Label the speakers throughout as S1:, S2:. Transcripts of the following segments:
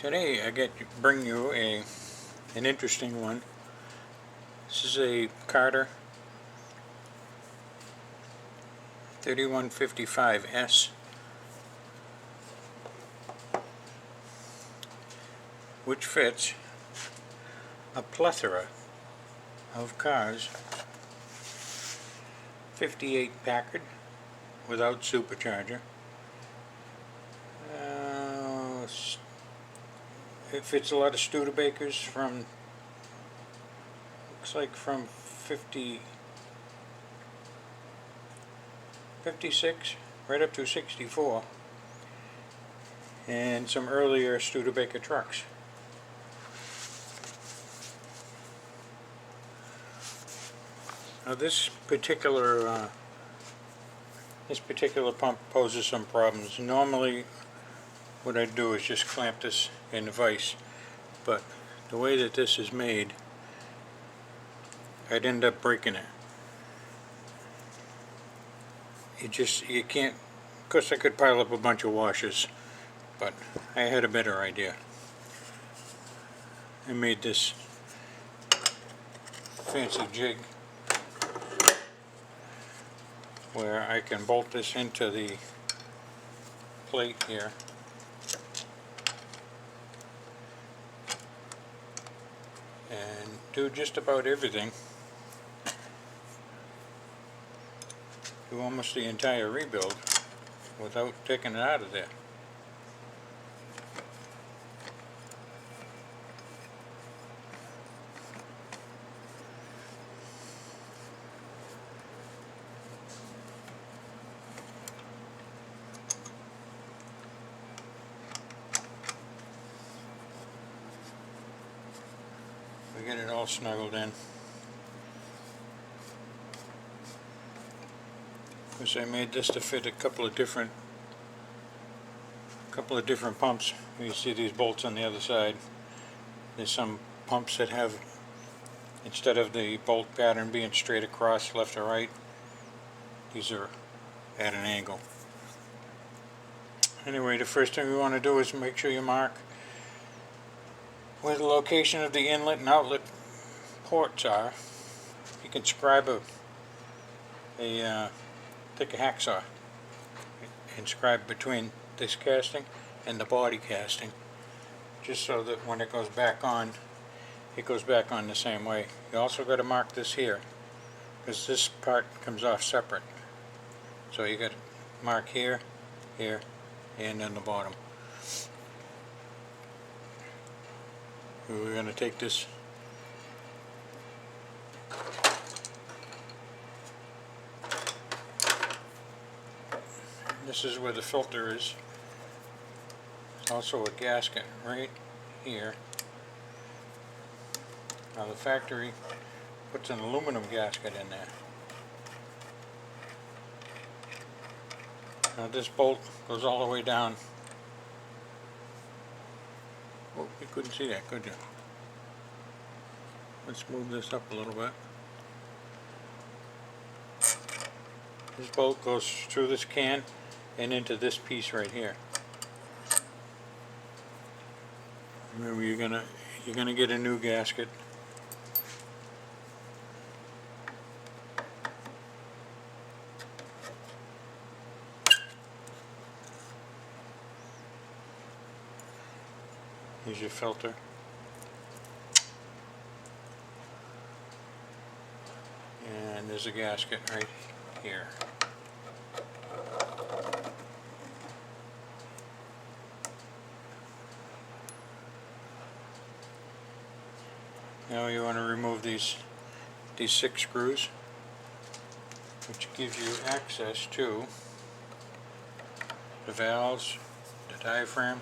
S1: Today I bring you an interesting one. This is a Carter 3155S, which fits a plethora of cars. 58 Packard without supercharger. It fits a lot of Studebakers from, looks like from 56 right up to 64, and some earlier Studebaker trucks. Now this particular pump poses some problems. Normally what I do is just clamp this in the vise, but the way that this is made, I'd end up breaking it. You can't, of course I could pile up a bunch of washers, but I had a better idea. I made this fancy jig where I can bolt this into the plate here, and do just about everything. Do almost the entire rebuild without taking it out of there. We get it all snuggled in. Because I made this to fit a couple of different pumps. You see these bolts on the other side. There's some pumps that have, instead of the bolt pattern being straight across left or right, these are at an angle. Anyway, the first thing we want to do is make sure you mark where the location of the inlet and outlet ports are. You can scribe take a hacksaw and scribe between this casting and the body casting, just so that when it goes back on the same way. You also got to mark this here, because this part comes off separate. So you got to mark here, here, and then the bottom. We're going to take this is where the filter is. There's also a gasket right here. Now the factory puts an aluminum gasket in there. Now this bolt goes all the way down. Oh, you couldn't see that, could you? Let's move this up a little bit. This bolt goes through this can and into this piece right here. Remember, you're gonna get a new gasket. Here's your filter. And there's a gasket right here. Now you want to remove these 6 screws, which gives you access to the valves, the diaphragm,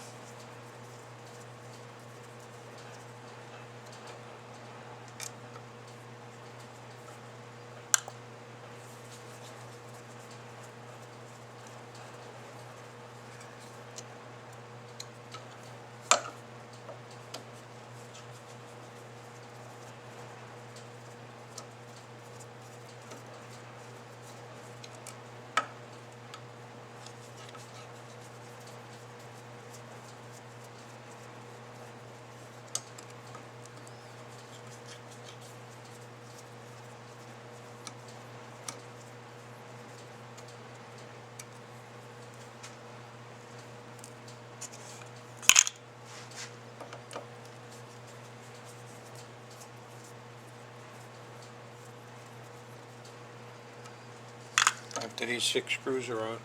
S1: after these 6 screws are out.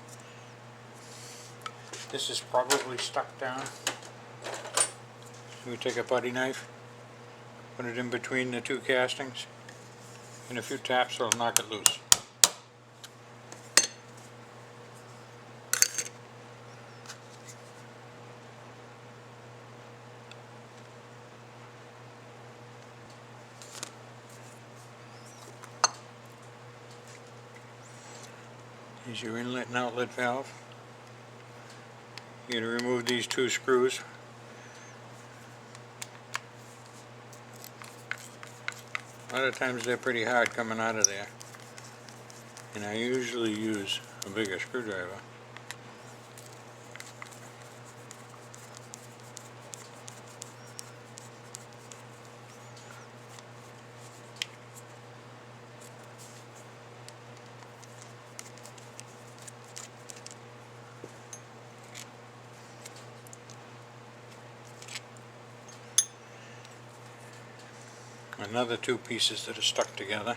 S1: This is probably stuck down. We take a putty knife, put it in between the 2 castings, and a few taps will knock it loose. Here's your inlet and outlet valve. You're going to remove these 2 screws. A lot of times they're pretty hard coming out of there, and I usually use a bigger screwdriver. Another 2 pieces that are stuck together.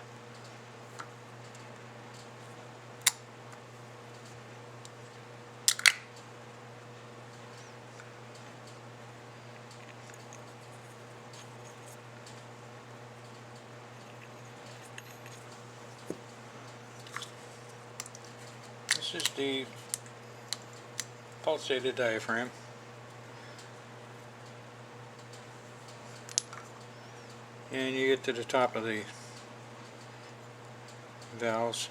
S1: This is the pulsated diaphragm. And you get to the top of the valves.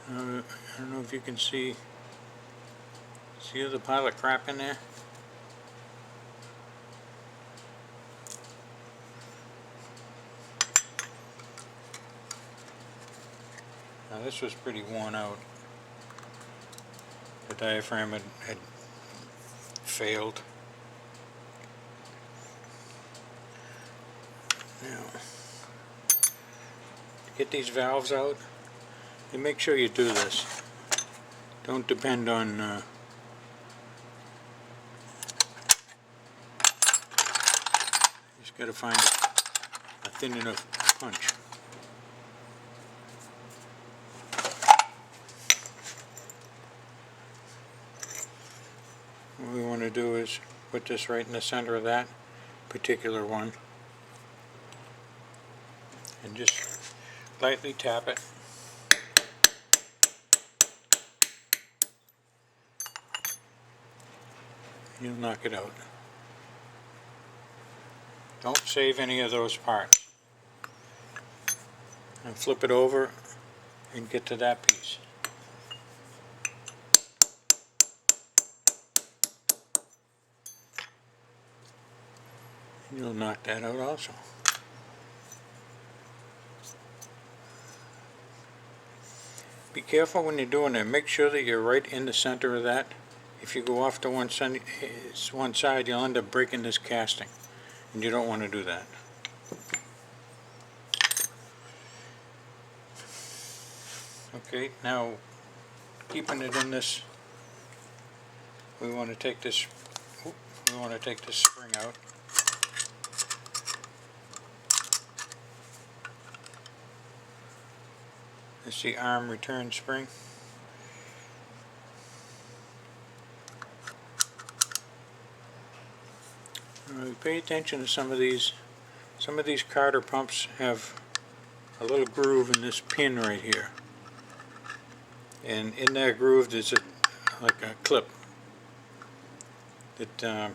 S1: I don't know if you can see the pile of crap in there? Now this was pretty worn out. The diaphragm had failed. Now, to get these valves out, you make sure you do this. Don't depend on just got to find a thin enough punch. What we want to do is put this right in the center of that particular one and just lightly tap it. You'll knock it out. Don't save any of those parts. And flip it over and get to that piece. You'll knock that out also. Be careful when you're doing it. Make sure that you're right in the center of that. If you go off to one side, you'll end up breaking this casting, and you don't want to do that. Okay, now keeping it in this, we want to take this spring out. It's the arm return spring. Pay attention to some of these. Some of these Carter pumps have a little groove in this pin right here, and in that groove there's like a clip that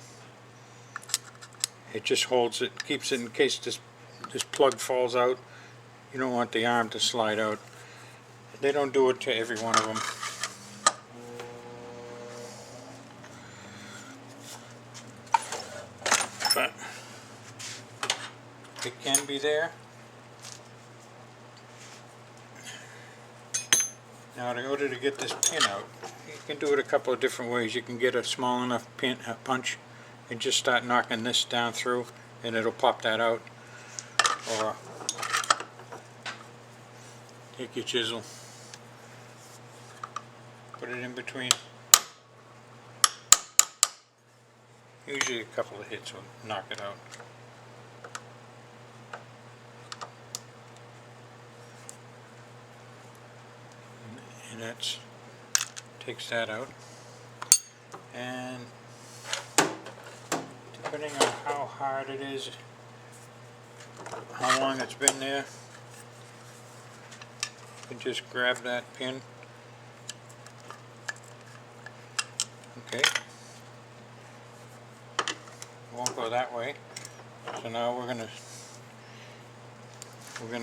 S1: it just holds it, keeps it in case this plug falls out. You don't want the arm to slide out. They don't do it to every one of them. But it can be there. Now, in order to get this pin out, you can do it a couple of different ways. You can get a small enough punch and just start knocking this down through, and it'll pop that out. Or take your chisel, put it in between. Usually a couple of hits will knock it out. and that's takes that out. And depending on how hard it is, how long it's been there, you can just grab that pin. Okay, it won't go that way, so now we're gonna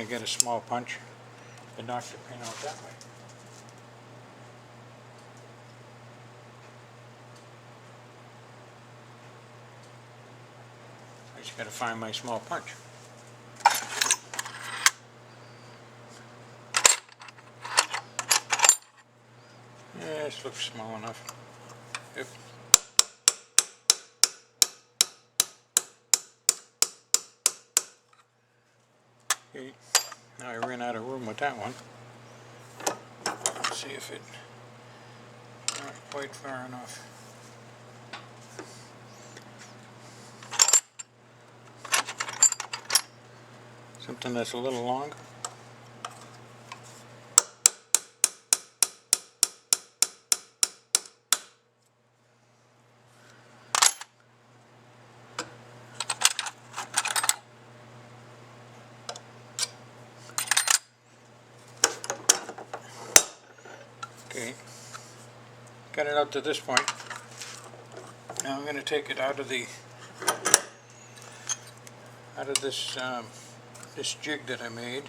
S1: get a small punch and knock the pin out that way. I just gotta find my small punch. Yeah, this looks small enough. Yep. Okay, now I ran out of room with that one. Let's see if it's not quite far enough. Something that's a little longer. Okay, got it up to this point. Now I'm going to take it out of this this jig that I made.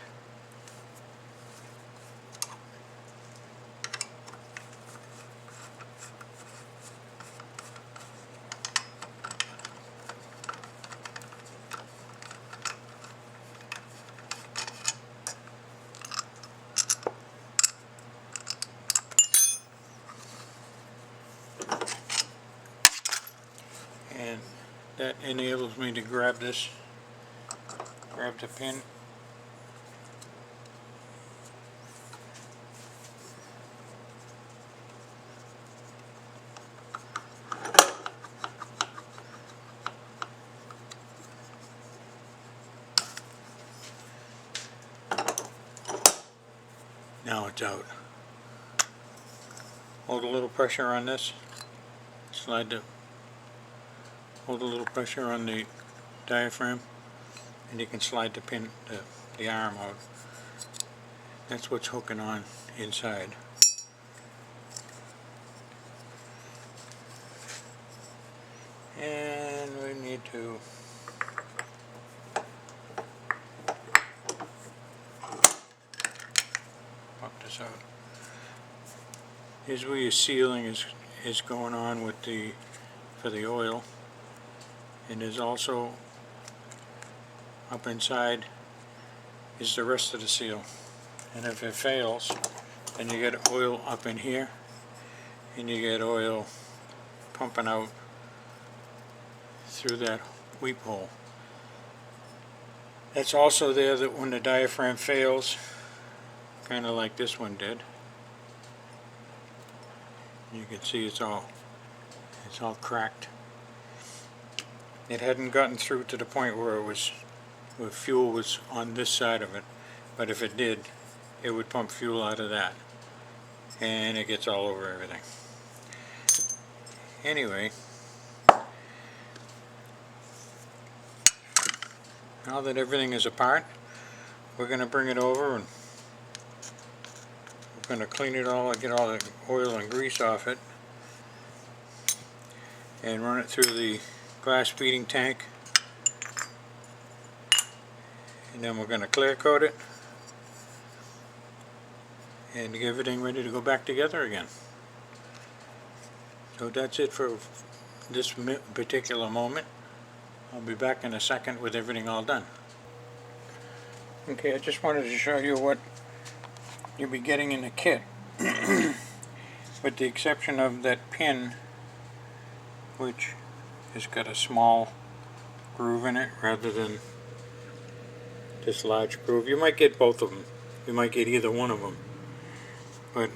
S1: And that enables me to grab the pin. Now it's out. Hold a little pressure on this. Hold a little pressure on the diaphragm, and you can slide the pin, the arm out. That's what's hooking on inside. And we need to pop this out. Here's where your sealing is going on with for the oil. And there's also up inside is the rest of the seal. And if it fails, then you get oil up in here, and you get oil pumping out through that weep hole. It's also there that when the diaphragm fails, kind of like this one did, you can see it's all cracked. It hadn't gotten through to the point where fuel was on this side of it, but if it did, it would pump fuel out of that, and it gets all over everything. Anyway, now that everything is apart, we're going to bring it over and we're going to clean it all and get all the oil and grease off it and run it through the glass feeding tank, and then we're going to clear coat it and get everything ready to go back together again. So that's it for this particular moment. I'll be back in a second with everything all done. Okay, I just wanted to show you what you'll be getting in the kit. With the exception of that pin, which has got a small groove in it rather than this large groove. You might get both of them. You might get either one of them. But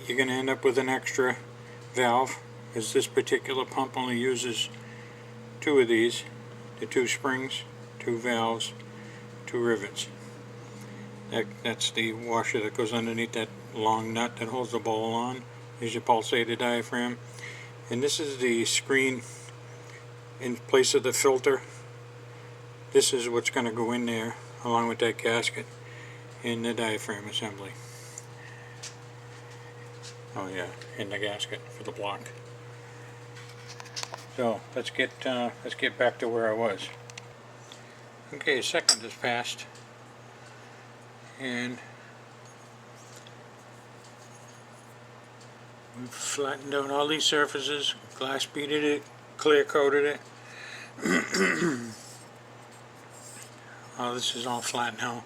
S1: you're going to end up with an extra valve, as this particular pump only uses 2 of these, the 2 springs, 2 valves, 2 rivets. That's the washer that goes underneath that long nut that holds the bowl on. There's your pulsated diaphragm. And this is the screen in place of the filter. This is what's going to go in there along with that gasket in the diaphragm assembly. Oh yeah, in the gasket for the block. So let's get back to where I was. Okay, a second has passed, and we've flattened out all these surfaces, glass beaded it, clear coated it. Oh, this is all flat now.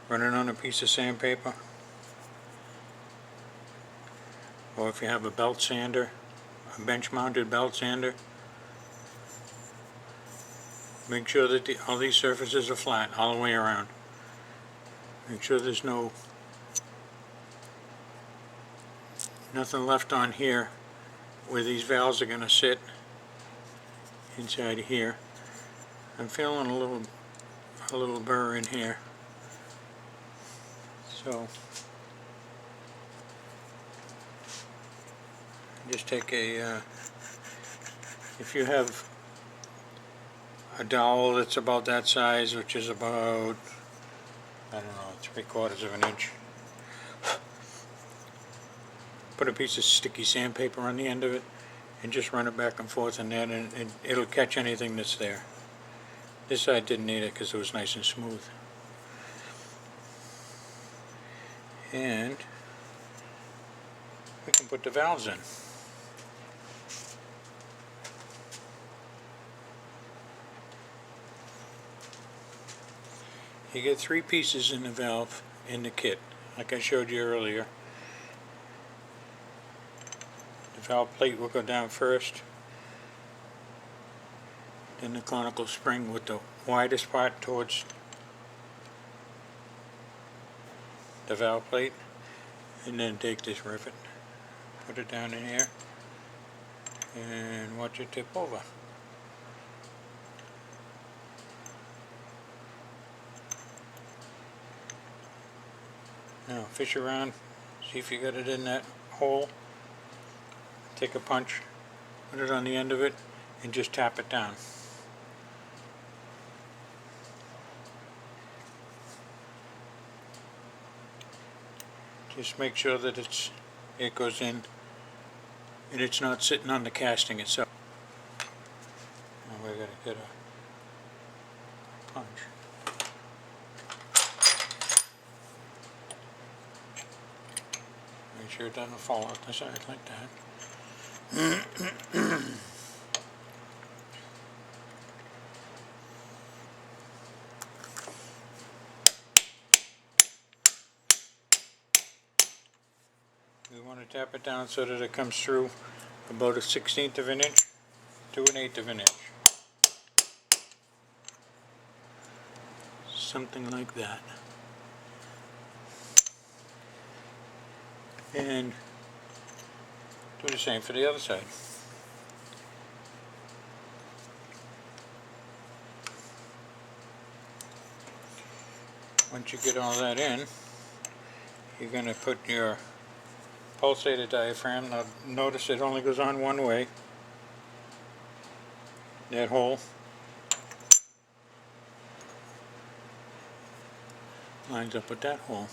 S1: Run it on a piece of sandpaper, or if you have a belt sander, a bench mounted belt sander, make sure that all these surfaces are flat all the way around. Make sure there's nothing left on here where these valves are going to sit inside of here. I'm feeling a little burr in here, so just take if you have a dowel that's about that size, which is about, I don't know, 3/4 of an inch, put a piece of sticky sandpaper on the end of it and just run it back and forth in that, and it'll catch anything that's there. This side didn't need it because it was nice and smooth. And we can put the valves in. You get 3 pieces in the valve in the kit, like I showed you earlier. The valve plate will go down first, then the conical spring with the widest part towards the valve plate, and then take this rivet, put it down in here, and watch it tip over. Now fish around, see if you got it in that hole. Take a punch, put it on the end of it, and just tap it down. Just make sure that it goes in and it's not sitting on the casting itself. Now we're going to get a punch. Make sure it doesn't fall out the side like that. We want to tap it down so that it comes through about a 1/16 of an inch to an 1/8 of an inch. Something like that. And do the same for the other side. Once you get all that in, you're going to put your pulsated diaphragm. Now notice it only goes on one way. That hole lines up with that hole.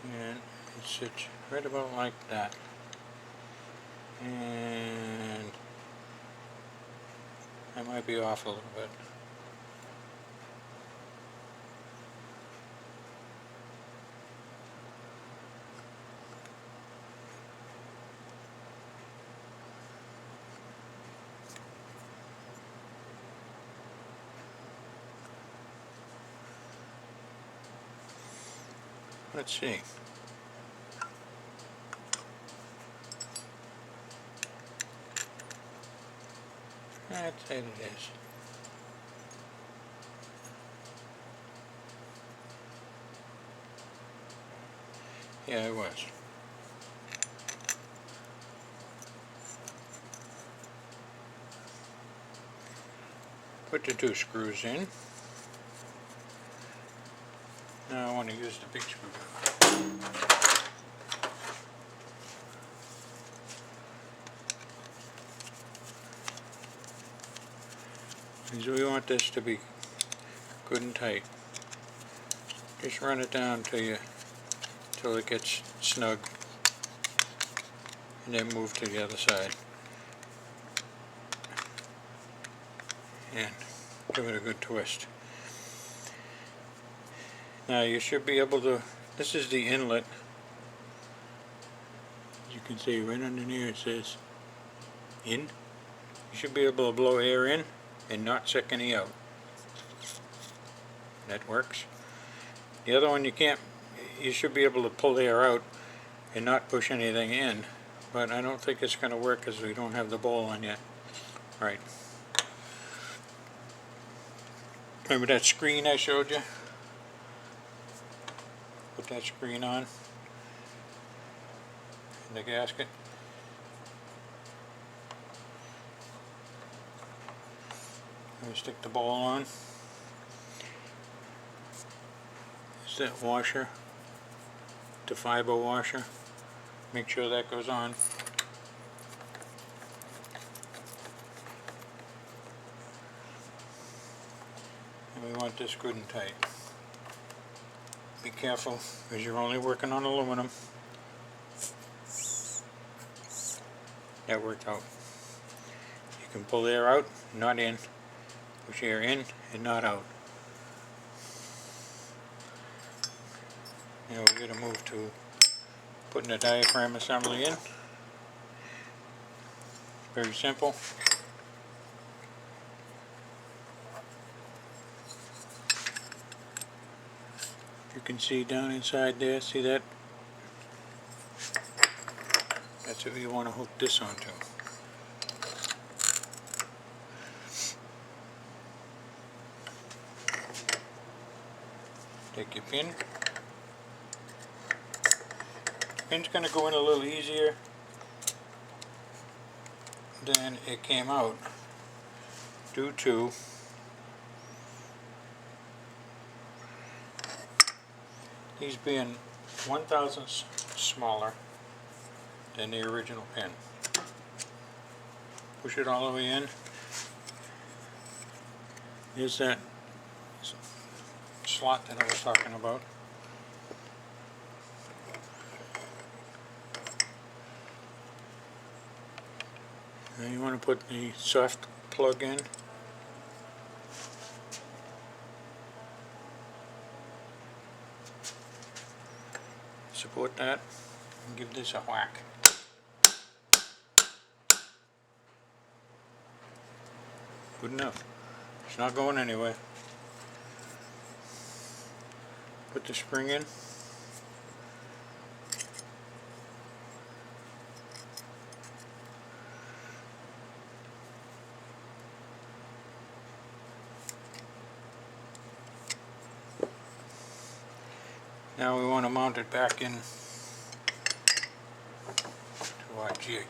S1: And it sits right about like that. And I might be off a little bit. Let's see. I'd say it is. Yeah, it was. Put the 2 screws in. Now I want to use the big screwdriver. Because we want this to be good and tight. Just run it down till it gets snug, and then move to the other side and give it a good twist. Now you should be able to, this is the inlet. As you can see right under here it says in. You should be able to blow air in and not suck any out. That works. The other one you can't, you should be able to pull air out and not push anything in, but I don't think it's going to work because we don't have the bowl on yet. Right. Remember that screen I showed you? Put that screen on in the gasket. Let me stick the bowl on. Is that washer, the fiber washer? Make sure that goes on. And we want this good and tight. Be careful, because you're only working on aluminum. That worked out. You can pull air out, not in. Push air in and not out. Now we're going to move to putting the diaphragm assembly in. Very simple. You can see down inside there, see that? That's what you want to hook this onto. Take your pin. Pin's going to go in a little easier than it came out due to these being 1/1000 smaller than the original pin. Push it all the way in. Here's that slot that I was talking about. Now you want to put the soft plug in. Support that and give this a whack. Good enough. It's not going anywhere. Put the spring in. Now we want to mount it back in to our jig.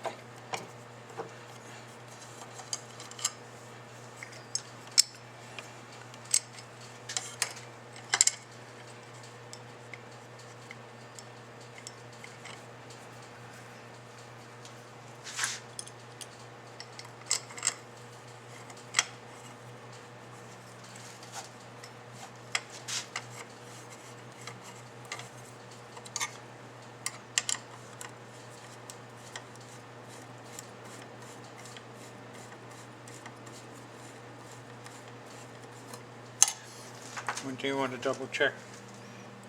S1: One thing you want to double check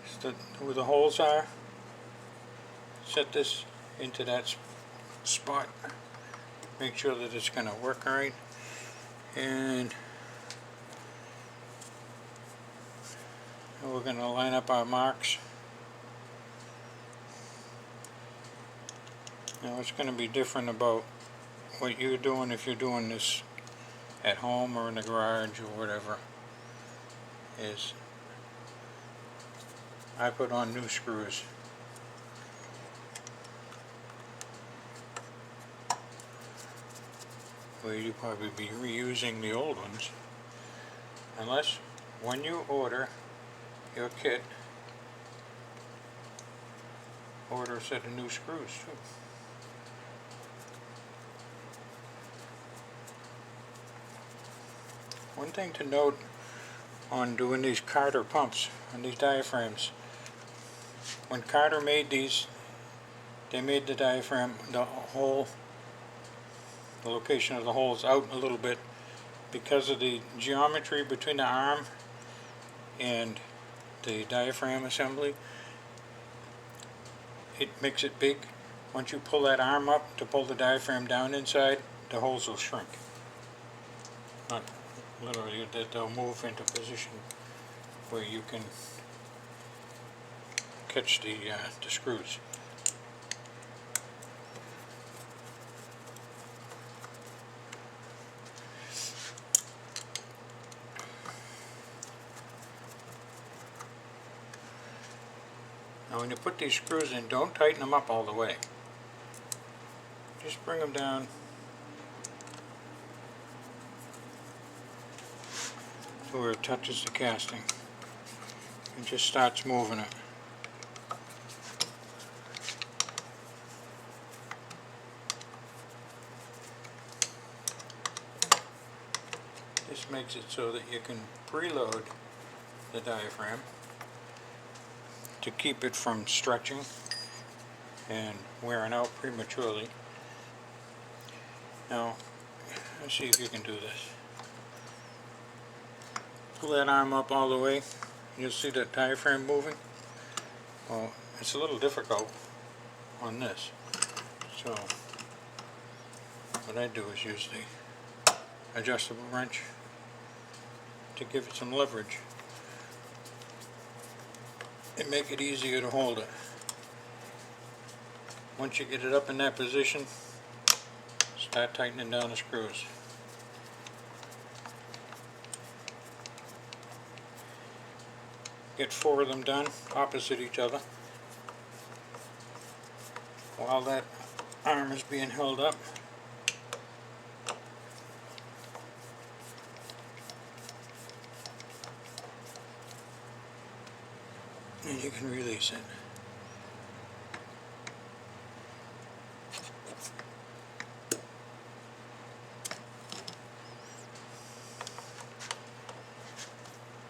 S1: is where the holes are. Set this into that spot. Make sure that it's going to work right. And we're going to line up our marks. Now it's going to be different about what you're doing if you're doing this at home or in the garage or whatever. Is I put on new screws. Where you probably be reusing the old ones. Unless when you order your kit, order a set of new screws too. One thing to note on doing these Carter pumps, on these diaphragms, when Carter made these, they made the diaphragm, the location of the holes out a little bit because of the geometry between the arm and the diaphragm assembly. It makes it big. Once you pull that arm up to pull the diaphragm down inside, the holes will shrink. Not literally, they'll move into position where you can catch the screws. Now when you put these screws in, don't tighten them up all the way. Just bring them down to where it touches the casting and just starts moving it. This makes it so that you can preload the diaphragm to keep it from stretching and wearing out prematurely. Now, let's see if you can do this. Pull that arm up all the way. You'll see the diaphragm moving. Well, it's a little difficult on this. So, what I do is use the adjustable wrench to give it some leverage and make it easier to hold it. Once you get it up in that position, start tightening down the screws. Get 4 of them done opposite each other. While that arm is being held up, and you can release it.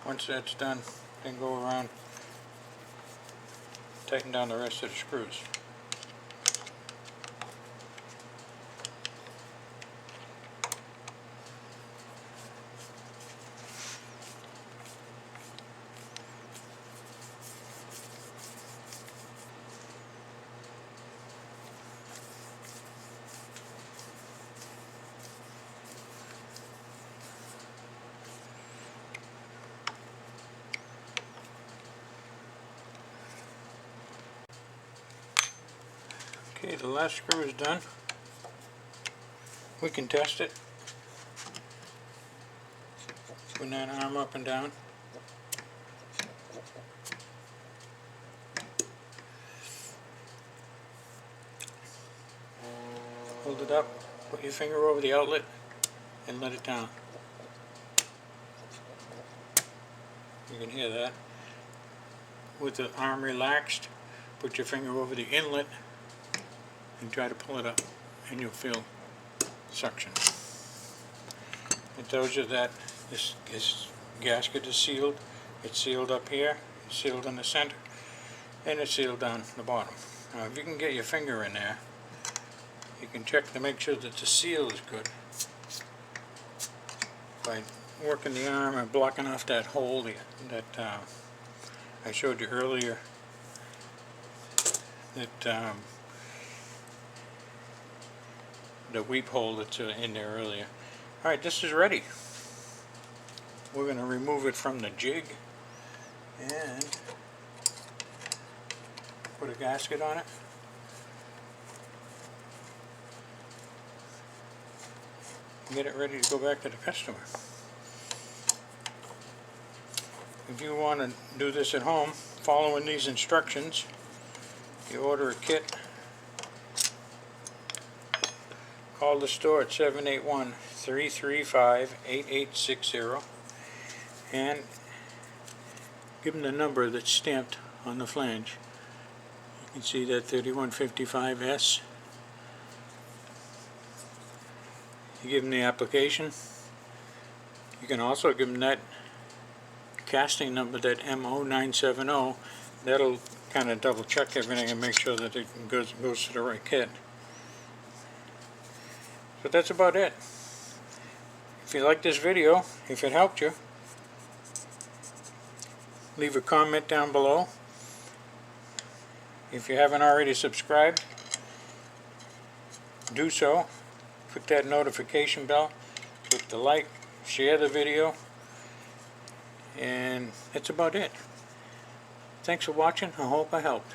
S1: Once that's done, then go around, tighten down the rest of the screws. Okay, the last screw is done. We can test it. Putting that arm up and down. Hold it up, put your finger over the outlet and let it down. You can hear that. With the arm relaxed, put your finger over the inlet and try to pull it up, and you'll feel suction. It tells you that this gasket is sealed. It's sealed up here, it's sealed in the center, and it's sealed down the bottom. Now if you can get your finger in there, you can check to make sure that the seal is good by working the arm and blocking off that hole that I showed you earlier, that the weep hole that's in there earlier. Alright, this is ready. We're going to remove it from the jig and put a gasket on it. Get it ready to go back to the customer. If you want to do this at home, following these instructions, you order a kit. Call the store at 781-335-8860 and give them the number that's stamped on the flange. You can see that 3155S. You give them the application. You can also give them that casting number, that MO970. That'll kind of double check everything and make sure that it goes to the right kit. But that's about it. If you like this video, if it helped you, leave a comment down below. If you haven't already subscribed, do so. Click that notification bell, click the like, share the video, and that's about it. Thanks for watching. I hope I helped.